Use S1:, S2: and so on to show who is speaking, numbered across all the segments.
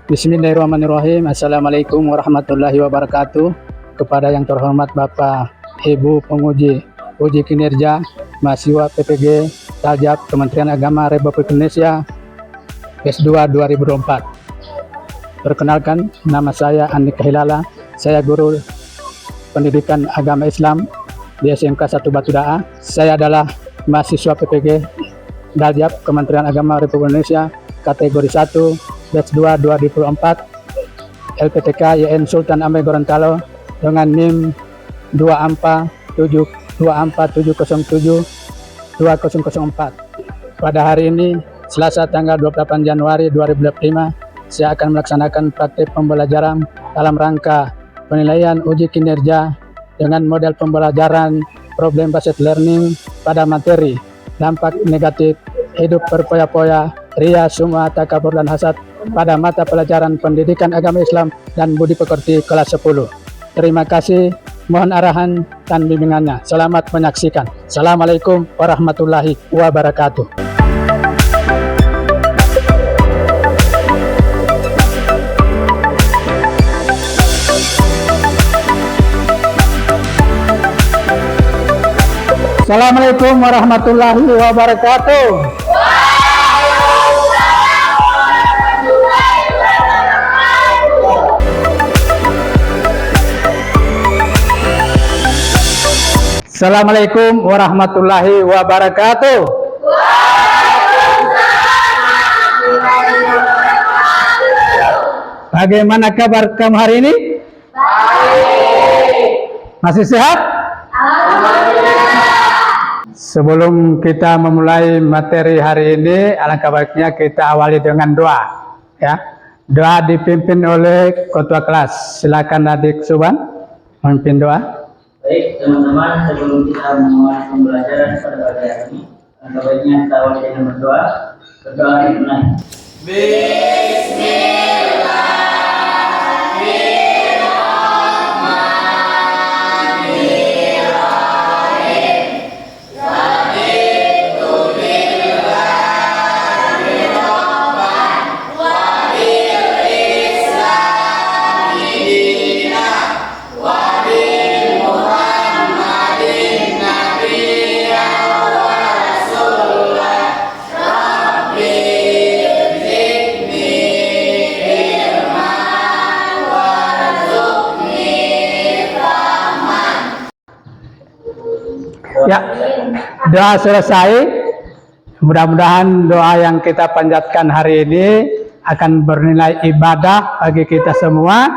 S1: Bismillahirrahmanirrahim. Assalamualaikum warahmatullahi wabarakatuh. Kepada yang terhormat Bapak Ibu penguji uji kinerja mahasiswa PPG Daljab Kementerian Agama Republik Indonesia S2 2024. Perkenalkan, nama saya Andika Hilala. Saya guru pendidikan agama Islam di SMK 1 Batu Da'a. Saya adalah mahasiswa PPG Daljab Kementerian Agama Republik Indonesia kategori 1 batch 2 2024 LPTK YN Sultan Amir Gorontalo dengan NIM 247072004. Pada hari ini Selasa tanggal 28 Januari 2025 saya akan melaksanakan praktik pembelajaran dalam rangka penilaian uji kinerja dengan model pembelajaran problem based learning pada materi dampak negatif hidup berpoya-poya, ria, sum'ah, takabur, dan hasad pada mata pelajaran pendidikan agama Islam dan budi pekerti kelas 10. Terima kasih, mohon arahan dan bimbingannya. Selamat menyaksikan. Assalamualaikum warahmatullahi wabarakatuh. Assalamualaikum warahmatullahi wabarakatuh. Assalamualaikum warahmatullahi wabarakatuh. Bagaimana kabar kamu hari ini? Baik. Masih sehat? Alhamdulillah. Sebelum kita memulai materi hari ini, alangkah baiknya kita awali dengan doa. Ya, doa dipimpin oleh ketua kelas. Silakan Adik Suban memimpin doa.
S2: Baik teman-teman, sebelum kita memulai pembelajaran pada pagi hari ini, alangkah baiknya kita awali dengan berdoa. Berdoa dimulai.
S1: Ya, doa selesai. Mudah-mudahan doa yang kita panjatkan hari ini akan bernilai ibadah bagi kita semua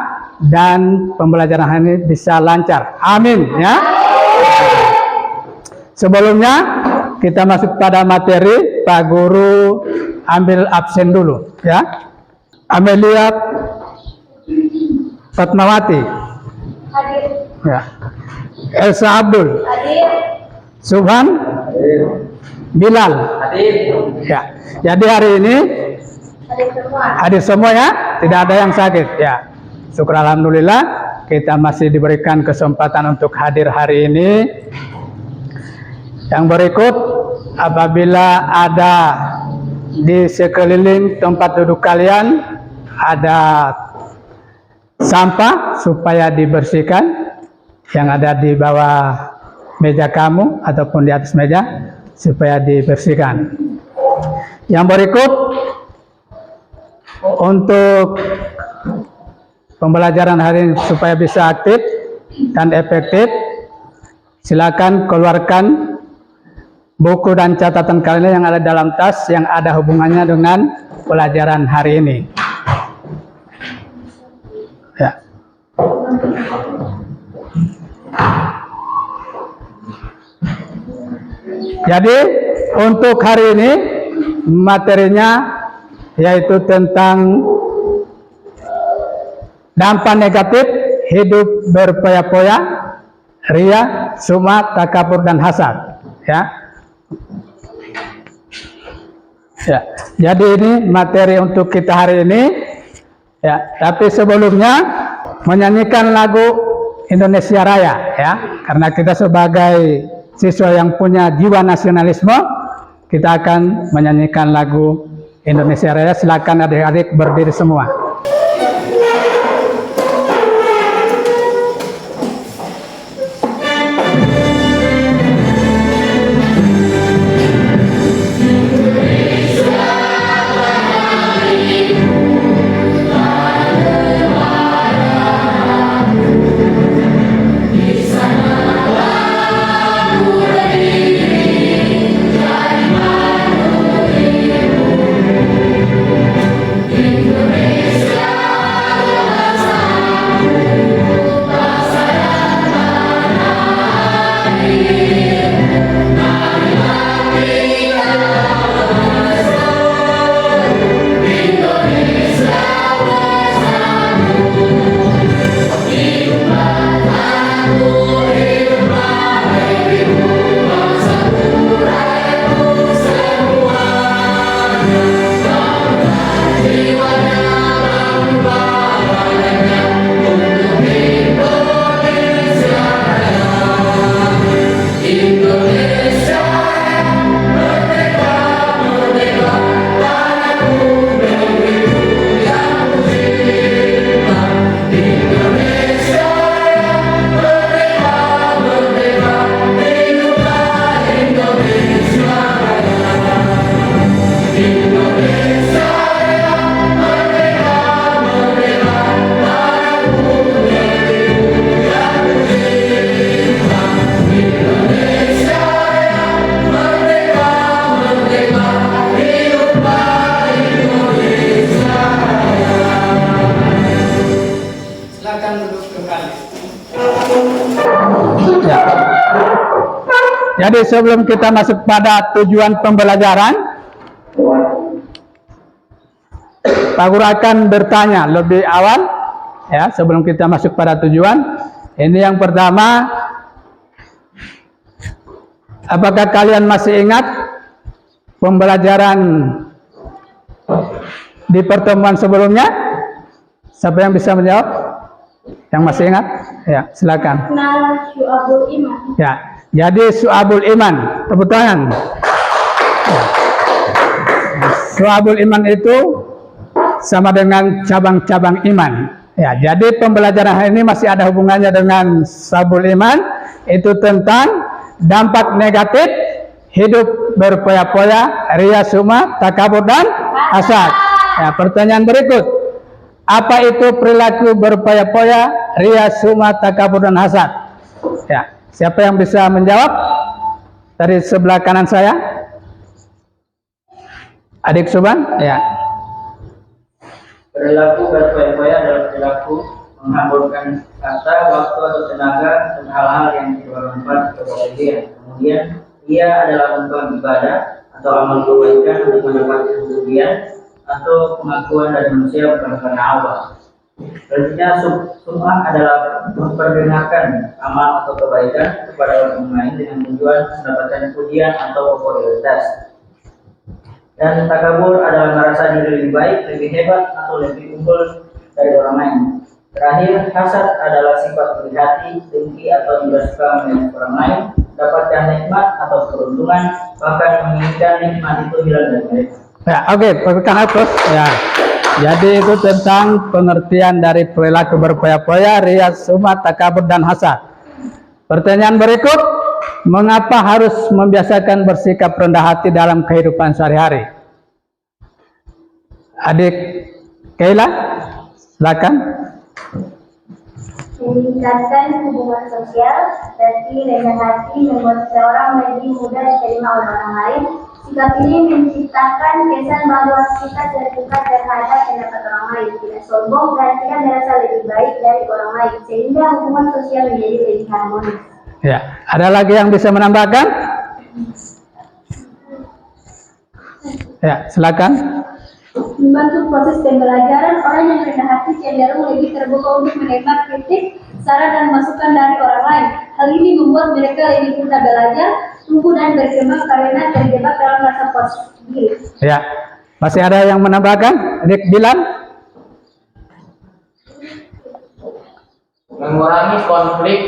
S1: dan pembelajaran hari ini bisa lancar. Amin ya. Sebelumnya kita masuk pada materi, Pak Guru ambil absen dulu ya. Amelia Fatmawati. Hadir. Ya. Elsa Abdul. Hadir. Subhan Bilal. Hadir. Ya. Jadi hari ini hadir semua ya, tidak ada yang sakit ya. Syukur alhamdulillah kita masih diberikan kesempatan untuk hadir hari ini. Yang berikut, apabila ada di sekeliling tempat duduk kalian ada sampah supaya dibersihkan, yang ada di bawah meja kamu ataupun di atas meja supaya dibersihkan. Yang berikut, untuk pembelajaran hari ini supaya bisa aktif dan efektif, silakan keluarkan buku dan catatan kalian yang ada dalam tas yang ada hubungannya dengan pelajaran hari ini. Ya. Jadi untuk hari ini materinya yaitu tentang dampak negatif hidup berpoya-poya, ria, sum'ah, takabur, dan hasad. Ya. Ya. Jadi ini materi untuk kita hari ini. Ya. Tapi sebelumnya menyanyikan lagu Indonesia Raya ya, karena kita sebagai siswa yang punya jiwa nasionalisme, kita akan menyanyikan lagu Indonesia Raya. Silakan adik-adik berdiri semua. Jadi sebelum kita masuk pada tujuan pembelajaran, Pak Guru akan bertanya lebih awal, ya, sebelum kita masuk pada tujuan. Ini yang pertama, apakah kalian masih ingat pembelajaran di pertemuan sebelumnya? Siapa yang bisa menjawab? Yang masih ingat? Ya, silakan.
S3: Syu'abul Iman.
S1: Ya, jadi Syu'abul Iman, tepuk tangan. Syu'abul Iman itu sama dengan cabang-cabang iman. Ya, jadi pembelajaran hari ini masih ada hubungannya dengan Syu'abul Iman, itu tentang dampak negatif hidup berpoya-poya, riya, sum'ah, takabur dan hasad. Ya, pertanyaan berikut, apa itu perilaku berpoya-poya, riya, sum'ah, takabur dan hasad? Ya, siapa yang bisa menjawab? Dari sebelah kanan saya, Adik Suban. Ya.
S2: Perilaku berpoya-poya adalah perilaku menghamburkan kata, waktu atau tenaga dan hal-hal yang tidak bermanfaat kepada dia. Kemudian ia adalah bentuk ibadah atau amal kebaikan untuk mendapatkan kemudian atau pengakuan dari manusia bukan karena Allah. Selanjutnya sum'ah adalah memperdengarkan amal atau kebaikan kepada orang lain dengan tujuan mendapatkan pujian atau popularitas. Dan takabur adalah merasa diri lebih baik, lebih hebat, atau lebih unggul dari orang lain. Terakhir, hasad adalah sifat iri hati, dengki, atau tidak suka melihat orang lain dapatkan nikmat atau keuntungan, bahkan menginginkan nikmat itu hilang dari mereka.
S1: Ya, oke, Pak Hapus. Ya. Jadi itu tentang pengertian dari perilaku berpoya-poya, riya, sum'ah, takabur dan hasad. Pertanyaan berikut, mengapa harus membiasakan bersikap rendah hati dalam kehidupan sehari-hari? Adik Kaila, silakan.
S3: Meningkatkan hubungan sosial, berarti rendah hati membuat seseorang lebih mudah diterima oleh orang lain. Sikap ini menciptakan kesan bahwa kita terbuka terhadap pendapat orang lain, tidak sombong dan tidak merasa lebih baik dari orang lain, sehingga hubungan sosial menjadi lebih harmonis.
S1: Ya, ada lagi yang bisa menambahkan? Ya, silakan.
S3: Membantu proses pembelajaran, orang yang rendah hati cenderung lebih terbuka untuk menerima kritik, saran dan masukan dari orang lain. Hal ini membuat mereka lebih mudah belajar, tumbuh dan berkembang karena terjebak dalam rasa puas diri.
S1: Ya, masih ada yang menambahkan? Adik Bilan?
S4: Mengurangi konflik.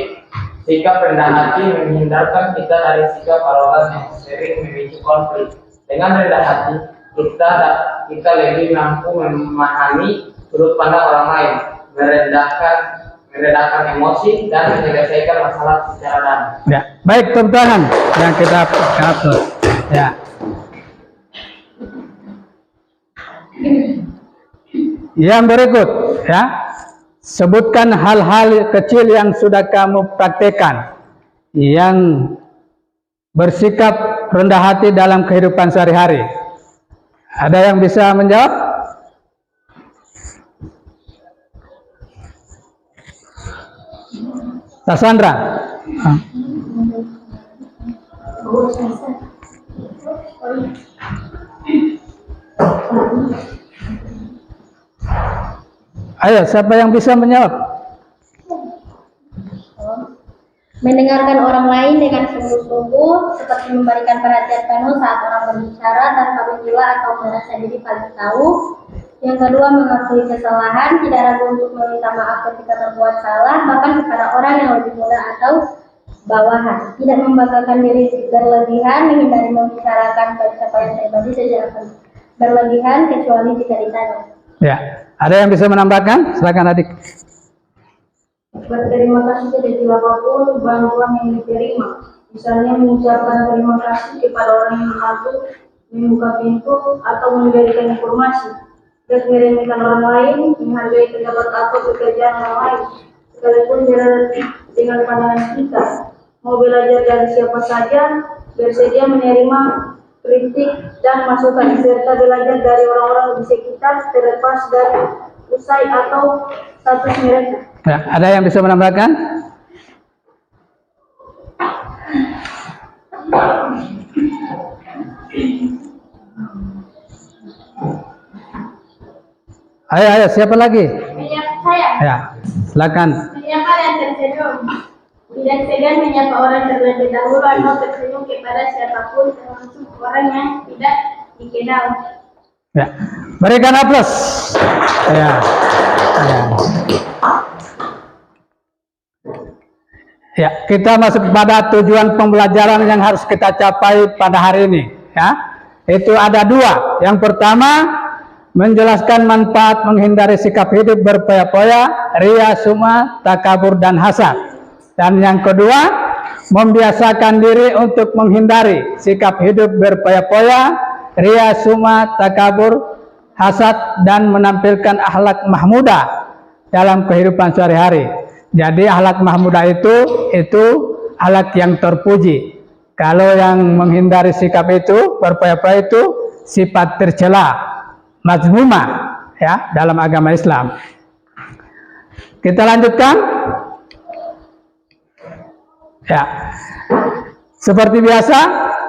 S4: Sikap rendah hati menghindarkan kita dari sikap arogan yang sering memicu konflik. Dengan rendah hati, kita lebih mampu memahami sudut pandang orang lain, merendahkan emosi dan menyelesaikan masalah secara damai.
S1: Ya, baik, tepuk tangan yang kita atur. Ya. Yang berikut, ya. Sebutkan hal-hal kecil yang sudah kamu praktekkan yang bersikap rendah hati dalam kehidupan sehari-hari. Ada yang bisa menjawab? Tasandra. Ayo, siapa yang bisa menjawab?
S3: Mendengarkan orang lain dengan sungguh-sungguh, seperti memberikan perhatian penuh saat orang berbicara tanpa menghela atau merasa diri paling tahu. Yang kedua, mengakui kesalahan, tidak ragu untuk meminta maaf ketika terbuat salah, bahkan kepada orang yang lebih muda atau bawahan. Tidak membanggakan diri berlebihan, menghindari membicarakan pencapaian pribadi secara berlebihan, kecuali jika ditanya.
S1: Ya, ada yang bisa menambahkan? Silakan adik.
S3: Berterima kasih tidak apapun bantuan yang diterima. Misalnya mengucapkan terima kasih kepada orang yang membantu, membuka pintu, atau memberikan informasi. Dan meremehkan orang lain, menghargai pendapat atau pekerjaan orang lain, sekalipun dengan pandangan kita. Mau belajar dari siapa saja, bersedia menerima kritik dan masukan, serta belajar dari orang-orang di sekitar, terlepas dari usai atau status mereka.
S1: Ya, ada yang bisa menambahkan? Ayo, siapa lagi?
S3: Saya.
S1: Ya, silakan.
S3: Menyapa dan tersenyum. Tidak segan menyapa orang terlebih dahulu atau tersenyum kepada siapapun, termasuk orang yang tidak dikenal.
S1: Ya, berikan aplaus. Ya, ya. Ya, kita masuk pada tujuan pembelajaran yang harus kita capai pada hari ini. Ya, itu ada dua. Yang pertama, menjelaskan manfaat menghindari sikap hidup berpoya-poya, ria, sum'ah, takabur, dan hasad. Dan yang kedua, membiasakan diri untuk menghindari sikap hidup berpoya-poya, ria, sum'ah, takabur, hasad, dan menampilkan akhlak mahmudah dalam kehidupan sehari-hari. Jadi akhlak mahmudah itu akhlak yang terpuji. Kalau yang menghindari sikap itu berpoya-poya itu sifat tercela, mazmumah, ya, dalam agama Islam. Kita lanjutkan. Ya, seperti biasa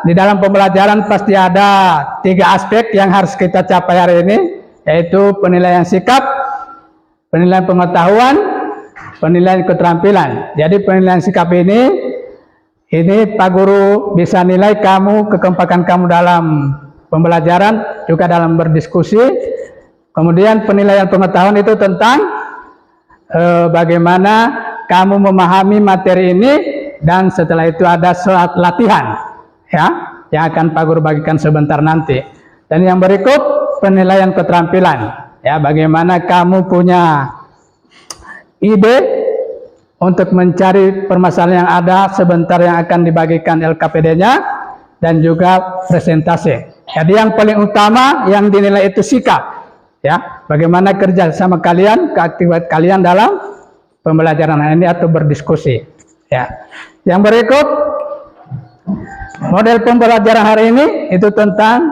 S1: di dalam pembelajaran pasti ada 3 aspek yang harus kita capai hari ini, yaitu penilaian sikap, penilaian pengetahuan, penilaian keterampilan. Jadi penilaian sikap ini Pak Guru bisa nilai kamu, kekompakan kamu dalam pembelajaran, juga dalam berdiskusi. Kemudian penilaian pengetahuan itu tentang bagaimana kamu memahami materi ini, dan setelah itu ada surat latihan, ya, yang akan Pak Guru bagikan sebentar nanti. Dan yang berikut penilaian keterampilan, ya, bagaimana kamu punya ide untuk mencari permasalahan yang ada sebentar yang akan dibagikan LKPD-nya, dan juga presentasi. Jadi yang paling utama yang dinilai itu sikap, ya, bagaimana kerja sama kalian, keaktifan kalian dalam pembelajaran ini atau berdiskusi, ya. Yang berikut model pembelajaran hari ini itu tentang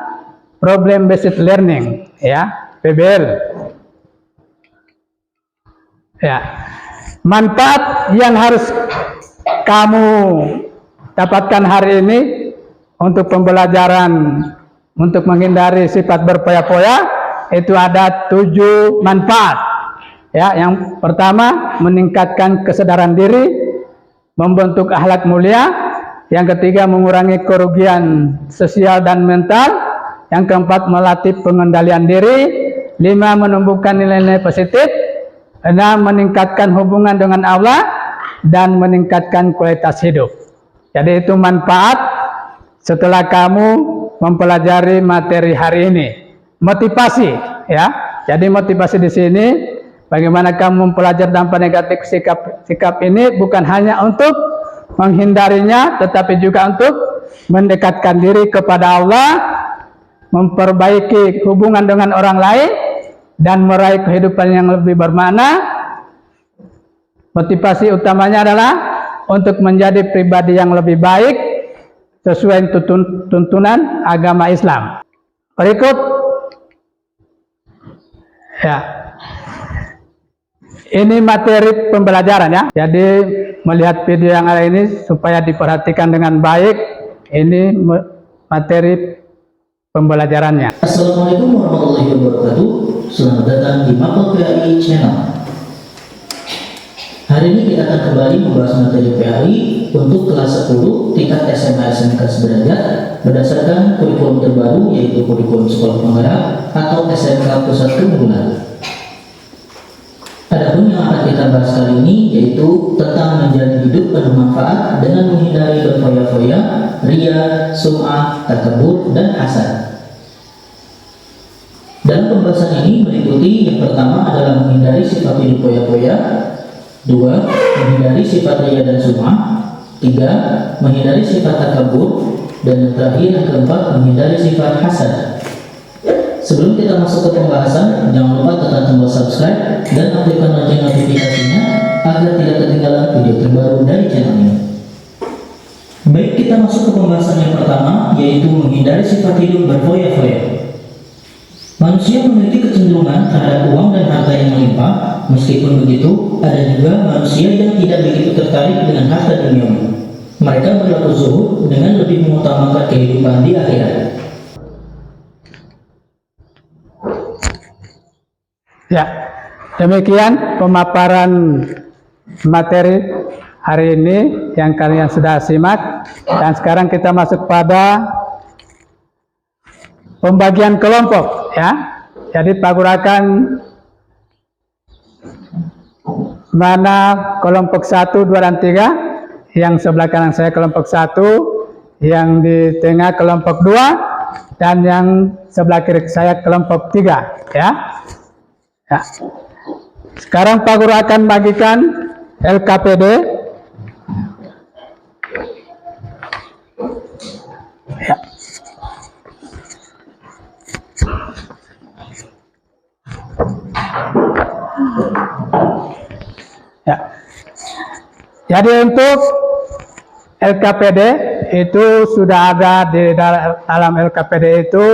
S1: problem based learning, ya, PBL. Ya, manfaat yang harus kamu dapatkan hari ini untuk pembelajaran untuk menghindari sifat berpoya-poya itu ada 7 manfaat. Ya, yang pertama meningkatkan kesadaran diri, membentuk akhlak mulia. Yang ketiga mengurangi kerugian sosial dan mental. Yang keempat melatih pengendalian diri. 5 menumbuhkan nilai-nilai positif. 6 meningkatkan hubungan dengan Allah dan meningkatkan kualitas hidup. Jadi itu manfaat setelah kamu mempelajari materi hari ini. Motivasi, ya. Jadi motivasi di sini bagaimana kamu mempelajari dampak negatif sikap ini bukan hanya untuk menghindarinya, tetapi juga untuk mendekatkan diri kepada Allah, memperbaiki hubungan dengan orang lain, dan meraih kehidupan yang lebih bermakna. Motivasi utamanya adalah untuk menjadi pribadi yang lebih baik sesuai tuntunan agama Islam. Berikut, ya, ini materi pembelajaran, ya. Jadi melihat video yang ada ini supaya diperhatikan dengan baik. Ini materi pembelajarannya.
S5: Assalamualaikum warahmatullahi wabarakatuh. Selamat datang di Mapel PAI Channel. Hari ini kita akan kembali membahas materi PAI untuk kelas 10 tingkat SMA SMK sederajat berdasarkan kurikulum terbaru, yaitu kurikulum sekolah penggerak atau SMK Pusat Keunggulan. Adapun yang akan kita bahas kali ini yaitu tentang menjalani hidup penuh manfaat dengan menghindari berfoya-foya, ria, sum'ah, takabur, dan hasad. Dalam pembahasan ini meliputi yang pertama adalah menghindari sifat hidup foya-foya, 2. menghindari sifat ria dan sum'ah, 3. menghindari sifat takabur, dan yang terakhir yang keempat menghindari sifat hasad. Sebelum kita masuk ke pembahasan, jangan lupa tekan tombol subscribe dan aktifkan lonceng notifikasinya agar tidak ketinggalan video terbaru dari channel ini. Baik, kita masuk ke pembahasan yang pertama, yaitu menghindari sifat hidup berfoya-foya. Manusia memiliki kecenderungan terhadap uang dan harta yang melimpah. Meskipun begitu, ada juga manusia yang tidak begitu tertarik dengan harta duniawi. Mereka berlaku zuhud dengan lebih mengutamakan kehidupan di akhirat.
S1: Ya, demikian pemaparan materi hari ini yang kalian sudah simak. Dan sekarang kita masuk pada pembagian kelompok, ya. Jadi Pak Guru akan mana kelompok 1, 2, dan 3. Yang sebelah kanan saya kelompok 1, yang di tengah kelompok 2, dan yang sebelah kiri saya kelompok 3, ya. Ya. Sekarang Pak Guru akan bagikan LKPD. Ya. Ya. Jadi untuk LKPD itu sudah ada di dalam LKPD itu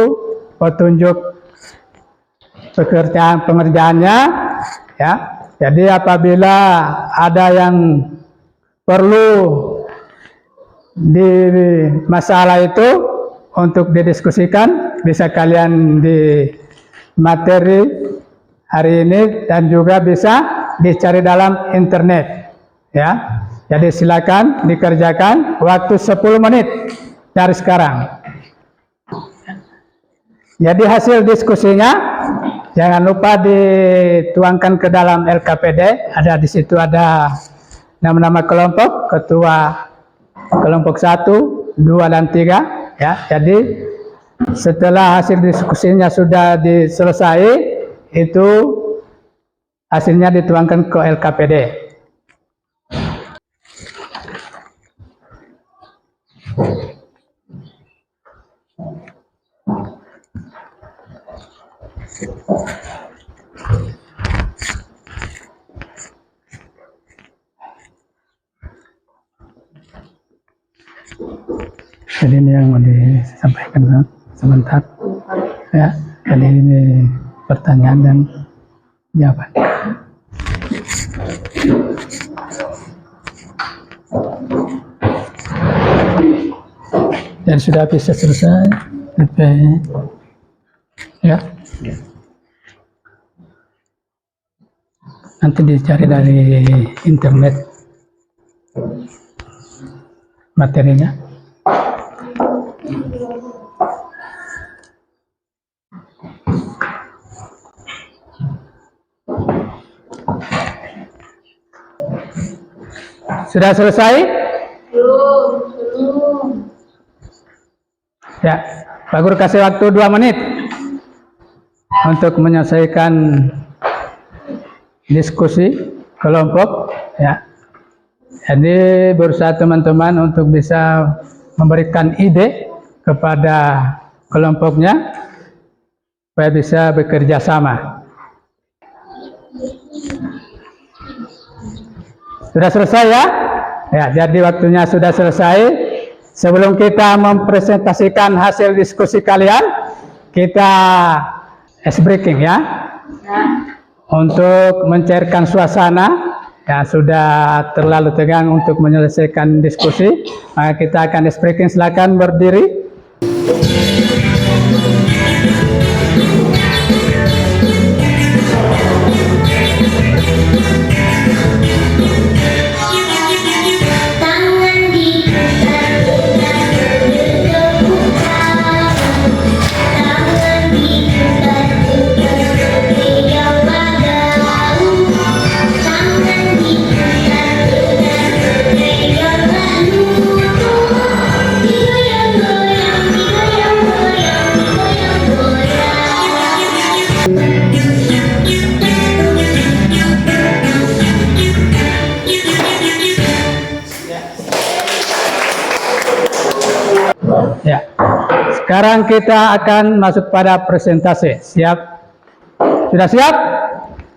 S1: petunjuk pengerjaannya, ya. Jadi apabila ada yang perlu di masalah itu untuk didiskusikan, bisa kalian di materi hari ini dan juga bisa dicari dalam internet, ya. Jadi silakan dikerjakan, waktu 10 menit dari sekarang. Jadi hasil diskusinya jangan lupa dituangkan ke dalam LKPD. Ada di situ ada nama-nama kelompok, ketua kelompok 1, 2, dan 3, ya. Jadi setelah hasil diskusinya sudah selesai, itu hasilnya dituangkan ke LKPD. Jadi ini yang mau disampaikan sebentar, ya. Jadi ini pertanyaan dan jawaban. Dan sudah bisa selesai, ya. Nanti dicari dari internet materinya. Sudah selesai?
S3: Belum.
S1: Ya, Pak Guru kasih waktu 2 menit untuk menyelesaikan diskusi kelompok, ya. Jadi berusaha teman-teman untuk bisa memberikan ide kepada kelompoknya supaya bisa bekerja sama. Sudah selesai, ya? Ya, jadi waktunya sudah selesai. Sebelum kita mempresentasikan hasil diskusi kalian, kita ice breaking, ya. Untuk mencairkan suasana yang sudah terlalu tegang untuk menyelesaikan diskusi, maka kita akan ice breaking. Silakan berdiri. Ya, sekarang kita akan masuk pada presentasi. Siap? Sudah siap?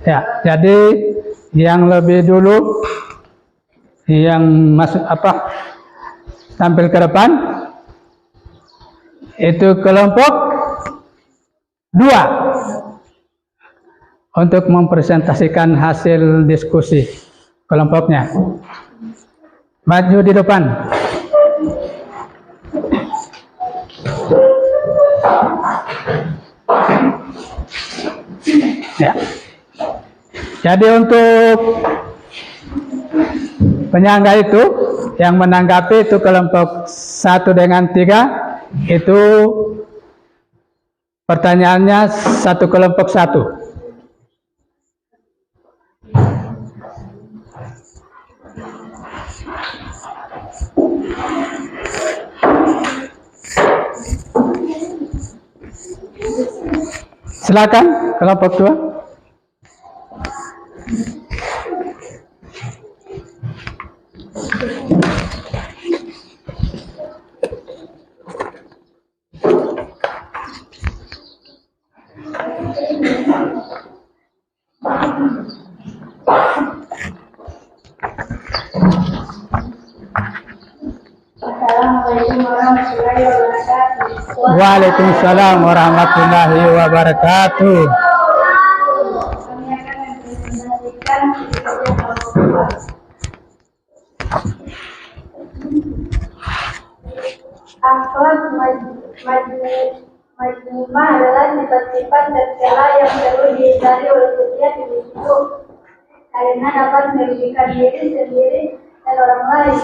S1: Ya, jadi yang lebih dulu yang masuk tampil ke depan itu kelompok 2 untuk mempresentasikan hasil diskusi kelompoknya. Maju di depan. Jadi untuk penyangga itu yang menanggapi itu kelompok 1 dengan 3 itu pertanyaannya satu kelompok 1. Silakan kelompok 2.
S3: Assalamualaikum warahmatullahi wabarakatuh.
S1: Waalaikumsalam warahmatullahi wabarakatuh.
S3: Kami akan mempresentasikan kinerja kelompok 2. Akhlak majmumah adalah sifat-sifat tercela yang perlu dihindari oleh setiap individu karena dapat merugikan diri sendiri dan orang lain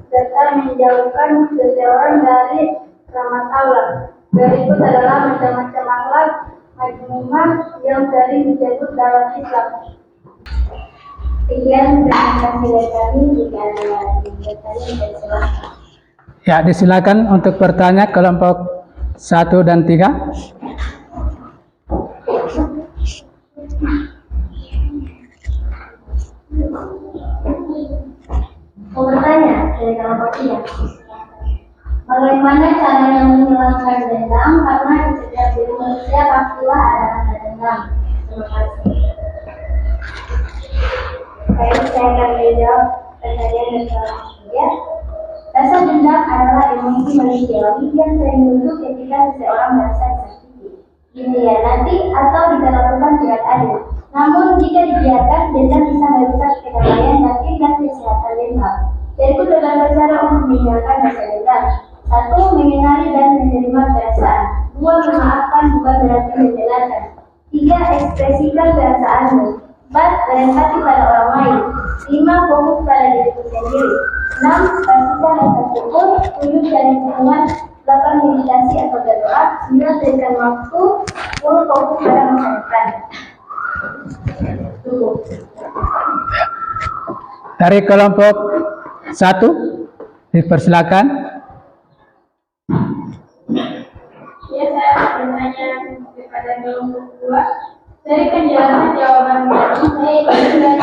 S3: serta menjauhkan seseorang dari rahmat Allah. Berikut adalah macam-macam akhlak majmumah yang sering disebut dalam Islam. Sekian presentasi dari kami. Jika ada yang bertanya, silakan.
S1: Ya, disilakan untuk bertanya kelompok 1 dan 3.
S3: Mau bertanya dari kelompok 3. Bagaimana caranya menghilangkan dendam? Karena di setiap diri manusia pastilah ada rasa dendam. Terima kasih. Baik, saya akan menjawab pertanyaan dari kelompok 3. Rasa dendam adalah emosi manusiawi yang sering muncul ketika seseorang merasa tersakiti, dikhianati, atau diperlakukan tidak adil. Namun, jika dibiarkan, dendam bisa merusak kedamaian batin dan kesehatan mental. Berikut beberapa cara untuk meninggalkan rasa dendam. 1. Mengenali dan menerima perasaan. 2. Memaafkan bukan berarti menjelaskan. 3. Ekspresikan perasaanmu. 4. Berempati pada orang lain. 5. Fokus pada dirimu sendiri. 6. Pastikan rasa syukur. 7. Cari hubungan. 8. Meditasi atau berdoa. 9. Berikan waktu. 10. Fokus pada masa depan. Tunggu.
S1: Dari kelompok 1, dipersilakan.
S3: Ya, saya bertanya kepada kelompok 2. Dari penjelasan jawaban kami, saya ingin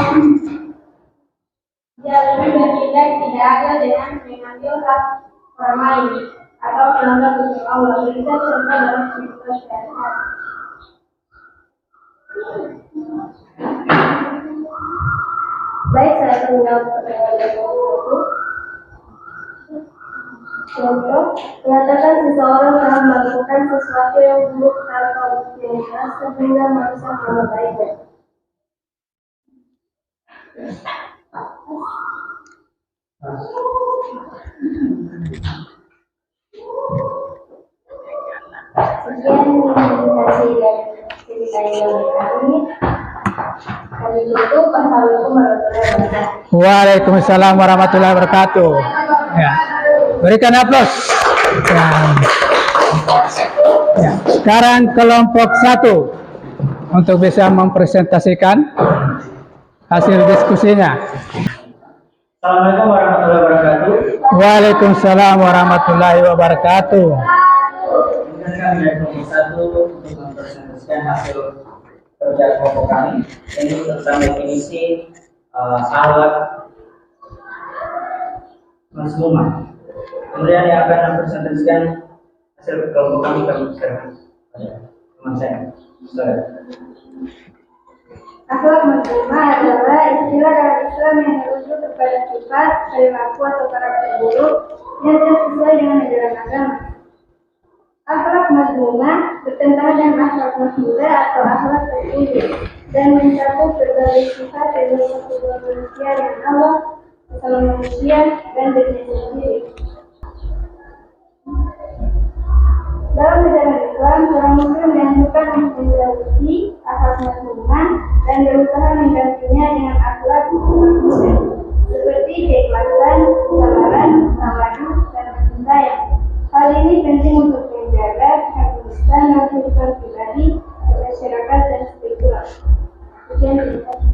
S3: jangan bertindak tidak adil dengan mengambil hak orang lain atau melanggar hukum Allah. Kita serta dalam sebuah syariat. Baik, saya akan menjawab pertanyaan dari kelompok 1. Contoh, mengatakan seseorang telah melakukan sesuatu yang buruk tanpa bukti yang jelas sehingga merusak nama baiknya. Sekian meditasi dan cerita yang kami. Kami tutup. Assalamualaikum warahmatullahi wabarakatuh.
S1: Waalaikumsalam warahmatullahi wabarakatuh. Ya. Berikan aplaus. Ya. Sekarang kelompok 1 untuk bisa mempresentasikan hasil diskusinya.
S2: Assalamualaikum warahmatullahi wabarakatuh.
S1: Waalaikumsalam warahmatullahi wabarakatuh.
S2: Kemudian kami dari kelompok 1 untuk mempresentasikan hasil kerja kelompok kami, yaitu tentang definisi akhlak majmumah. Kemudian yang akan mempresentasikan hasil kelompok kami sekarang teman saya.
S3: Akhlak majmumah adalah istilah dalam Islam yang merujuk kepada sifat, perilaku atau karakter buruk yang tidak sesuai dengan ajaran agama. Akhlak mazmumah bertentangan dengan akhlak mahmudah atau akhlak terpuji dan mencakup berbagai sifat dari kedua manusia dan Allah, sesama manusia dan dirinya sendiri. Dalam ajaran Islam, seorang muslim dianjurkan untuk menjauhi akhlak mazmumah dan dan berusaha menggantinya dengan akhlak manusia, seperti keikhlasan, kesabaran, tawadu, dan kasih sayang. Hal ini penting untuk menjaga keharmonisan dan kehidupan pribadi, masyarakat, dan spiritual. Sekian terima kasih.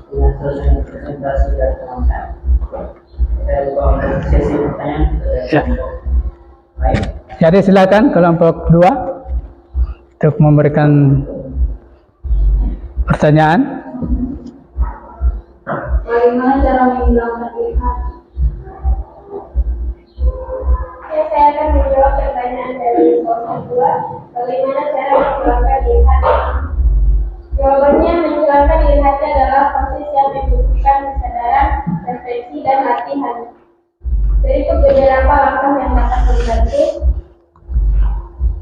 S2: Dengan selesai presentasi dari teman-teman, saya buka untuk sesi pertanyaan.
S1: Ya.
S2: Baik.
S1: Jadi silakan kelompok 2 untuk memberikan pertanyaan.
S3: Bagaimana cara menghilangkan iri hati? Ya, saya akan menjawab pertanyaan dari kelompok 2. Bagaimana cara menghilangkan iri hati? Jawabannya, menghilangkan iri hati adalah proses yang membutuhkan kesadaran, refleksi, dan latihan. Berikut beberapa langkah yang dapat membantu.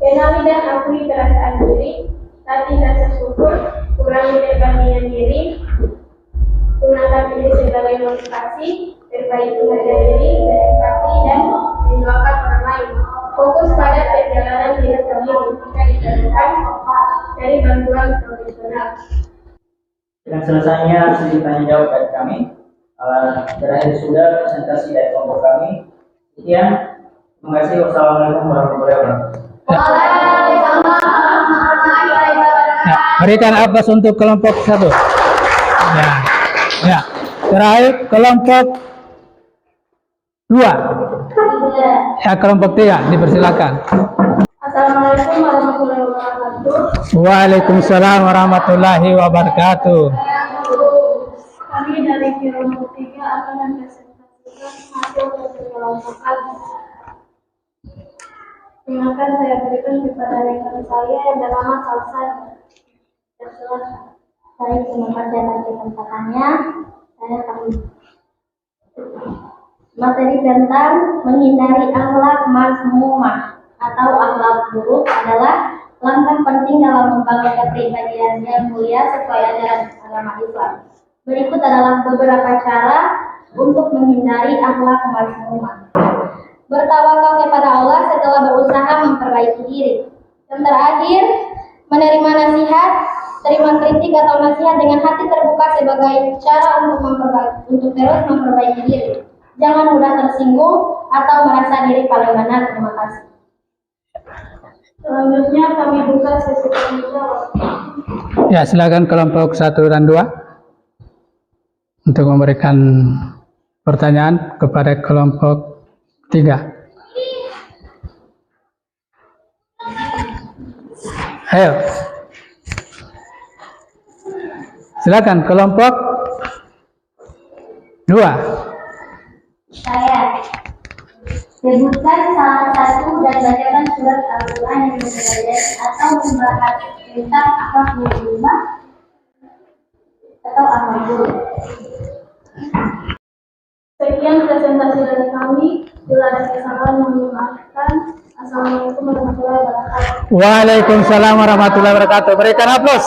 S3: Kenali dan akui perasaan diri, latih rasa syukur, kurangi perbandingan diri, gunakan diri sebagai motivasi, perbaiki harga diri, berempati, dan mendoakan orang lain. Fokus pada perjalanan diri sendiri jika diperlukan, cari bantuan profesional.
S2: Dengan selesainya sesi tanya jawab dari kami, berakhir sudah presentasi dari kelompok kami. Sekian, terima kasih. Wassalamualaikum warahmatullahi wabarakatuh.
S1: Ya, berikan aplaus untuk kelompok 1. Ya. Ya. Terakhir kelompok 2. Ya, kelompok 3 dipersilakan.
S3: Assalamualaikum warahmatullahi wabarakatuh.
S1: Waalaikumsalam warahmatullahi wabarakatuh.
S3: Kami dari kelompok 3 akan mempresentasikan hasil pengelompokan. Perkenalkan, saya berikan kepada rekan saya yang bernama Salsa.
S6: Baik, terima kasih atas kesempatannya. Saya akan materi tentang menghindari akhlak mazmumah atau akhlak buruk adalah langkah penting dalam membangun kepribadian yang mulia sesuai ajaran agama Islam. Berikut adalah beberapa cara untuk menghindari akhlak mazmumah. Bertawakal kepada Allah setelah berusaha memperbaiki diri. Yang terakhir, menerima nasihat, terima kritik atau nasihat dengan hati terbuka sebagai cara untuk terus memperbaiki diri. Jangan mudah tersinggung atau merasa diri paling benar. Terima kasih.
S3: Selanjutnya kami buka sesi tanya jawab.
S1: Ya, silakan kelompok 1 dan 2 untuk memberikan pertanyaan kepada kelompok 3. Ayo. Silakan kelompok 2.
S6: Saya sebutkan salah satu dan bacakan surat Al-Quran yang berbeda atau membahas tentang akhlak mazmumah atau akhlak buruk.
S3: Sekian presentasi dari kami. Bila ada kesalahan, mohon dimaafkan. Assalamualaikum warahmatullahi wabarakatuh.
S1: Waalaikumsalam warahmatullahi wabarakatuh. Berikan aplaus.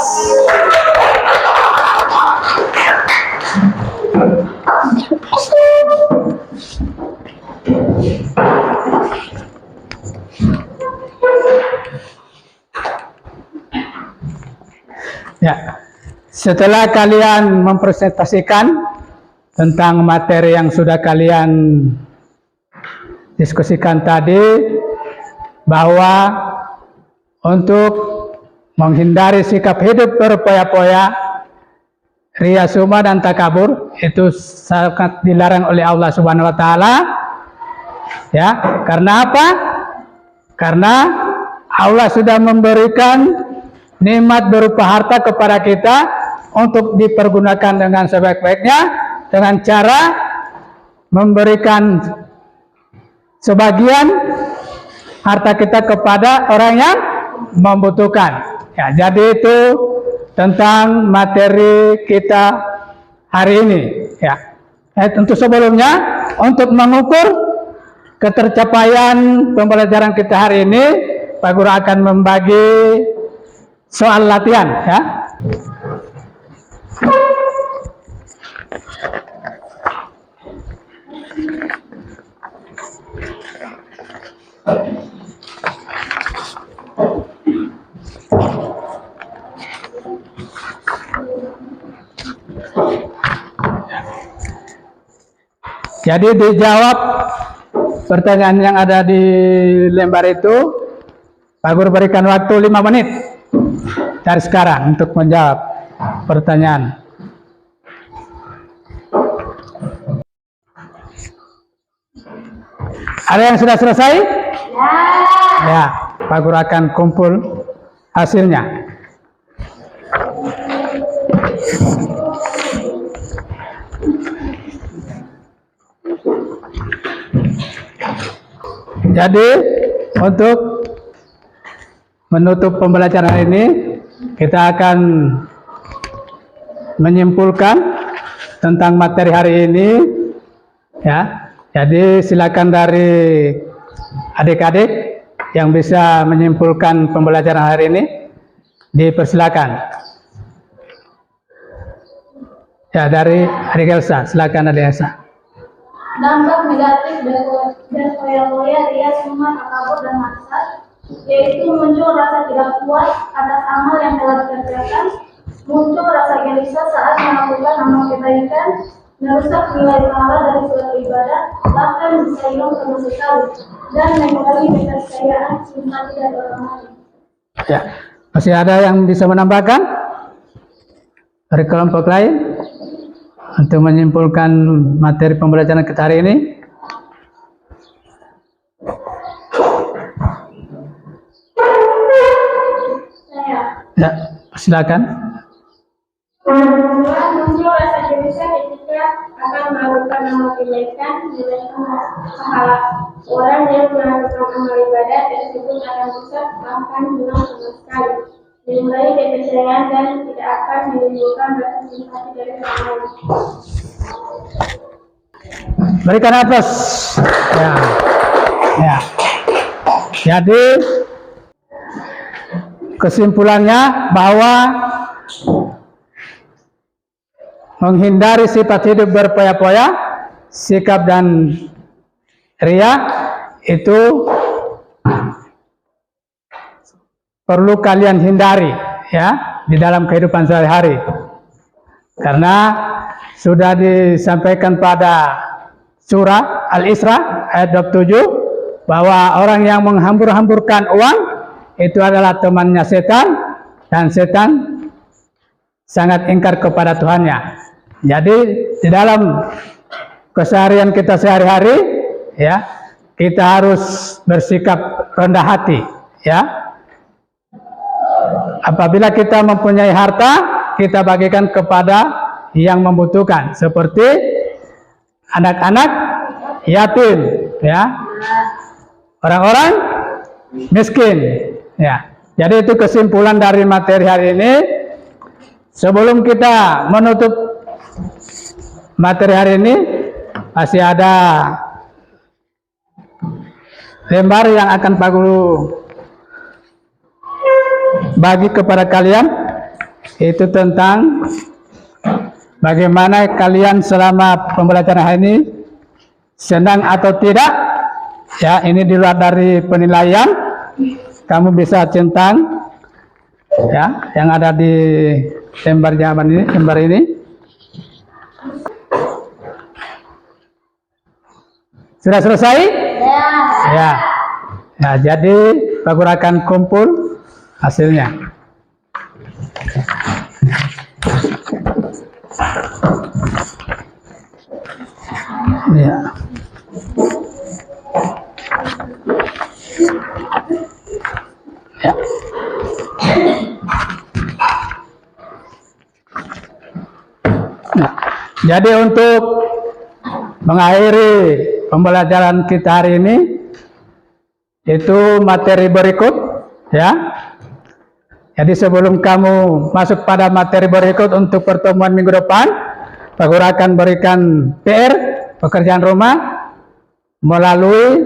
S1: Ya, setelah kalian mempresentasikan tentang materi yang sudah kalian diskusikan tadi, bahwa untuk menghindari sikap hidup berpoya-poya, ria, sum'ah, dan takabur, itu sangat dilarang oleh Allah Subhanahu wa taala. Ya, karena apa? Karena Allah sudah memberikan nikmat berupa harta kepada kita untuk dipergunakan dengan sebaik-baiknya, dengan cara memberikan sebagian harta kita kepada orang yang membutuhkan. Ya, jadi itu tentang materi kita hari ini. Ya, tentu sebelumnya untuk mengukur ketercapaian pembelajaran kita hari ini, Pak Guru akan membagi soal latihan. Ya. Jadi dijawab pertanyaan yang ada di lembar itu. Pak Guru berikan waktu 5 menit dari sekarang untuk menjawab pertanyaan. Ada yang sudah selesai? Ya, Pak Guru akan kumpul hasilnya. Jadi untuk menutup pembelajaran hari ini, kita akan menyimpulkan tentang materi hari ini, ya. Jadi silakan dari adik-adik yang bisa menyimpulkan pembelajaran hari ini, dipersilakan. Ya, dari adik Elsa, silakan adik Elsa.
S3: Dampak negatif dan foya-foya ria semua takabur dan maksud, yaitu muncul rasa tidak puas atas amal yang telah dikerjakan, muncul rasa gelisah saat melakukan amal kebaikan, merusak nilai pahala dari suatu ibadah, bahkan bisa hilang sama sekali, dan mengurangi kepercayaan simpati dari orang lain.
S1: Ya, masih ada yang bisa menambahkan dari kelompok lain untuk menyimpulkan materi pembelajaran kita hari ini? Ya, silakan.
S3: Muncul rasa gelisah ketika akan melakukan amal kebaikan, menilaikan pahala. Orang yang melakukan amal ibadah tersebut akan rusak, bahkan hilang sama sekali. Dimulai kepercayaan dan tidak akan menimbulkan rasa simpati dari orang lain.
S1: Berikan atas. Ya. Ya. Jadi kesimpulannya bahwa menghindari sifat hidup berpoya-poya, sikap dan ria itu perlu kalian hindari, ya, di dalam kehidupan sehari-hari. Karena sudah disampaikan pada surah Al-Isra ayat 27 bahwa orang yang menghambur-hamburkan uang itu adalah temannya setan, dan setan sangat ingkar kepada Tuhannya. Jadi di dalam keseharian kita sehari-hari, ya, kita harus bersikap rendah hati, ya. Apabila kita mempunyai harta, kita bagikan kepada yang membutuhkan, seperti anak-anak yatim, ya, orang-orang miskin, ya. Jadi itu kesimpulan dari materi hari ini. Sebelum kita menutup materi hari ini, masih ada lembar yang akan Pak Guru bagi kepada kalian, itu tentang bagaimana kalian selama pembelajaran hari ini, senang atau tidak, ya. Ini di luar dari penilaian, kamu bisa centang, ya, yang ada di lembar jawaban ini, lembar ini. Sudah selesai? Ya. Nah, jadi Pak Guru akan kumpul hasilnya. Ya. Ya. Nah, jadi untuk mengakhiri pembelajaran kita hari ini, itu materi berikut, ya. Jadi sebelum kamu masuk pada materi berikut untuk pertemuan minggu depan, Pak Guru akan berikan PR, pekerjaan rumah, melalui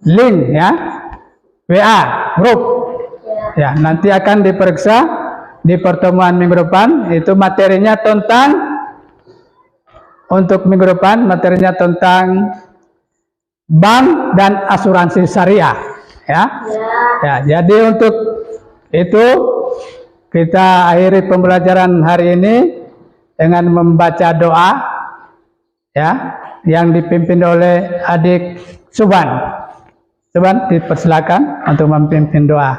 S1: link, ya, WA grup, ya. Nanti akan diperiksa di pertemuan minggu depan. Itu materinya tentang, untuk minggu depan materinya tentang bank dan asuransi syariah, ya. Ya, jadi untuk itu kita akhiri pembelajaran hari ini dengan membaca doa, ya. yang dipimpin oleh adik Suban. Suban, dipersilakan untuk memimpin doa.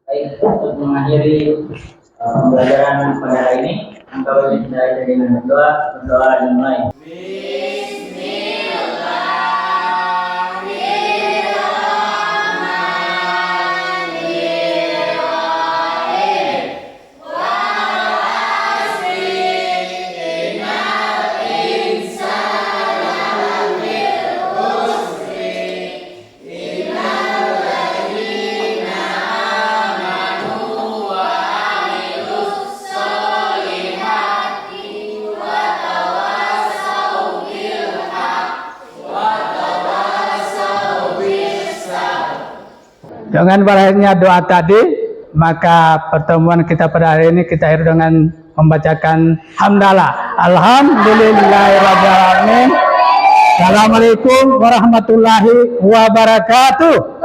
S2: Baik, untuk mengakhiri pembelajaran pada hari ini, engkau kita dengan berdoa dimulai.
S1: Dengan berakhirnya doa tadi, maka pertemuan kita pada hari ini kita akhiri dengan membacakan hamdalah. Alhamdulillahirrahmanirrahim. Assalamualaikum warahmatullahi wabarakatuh.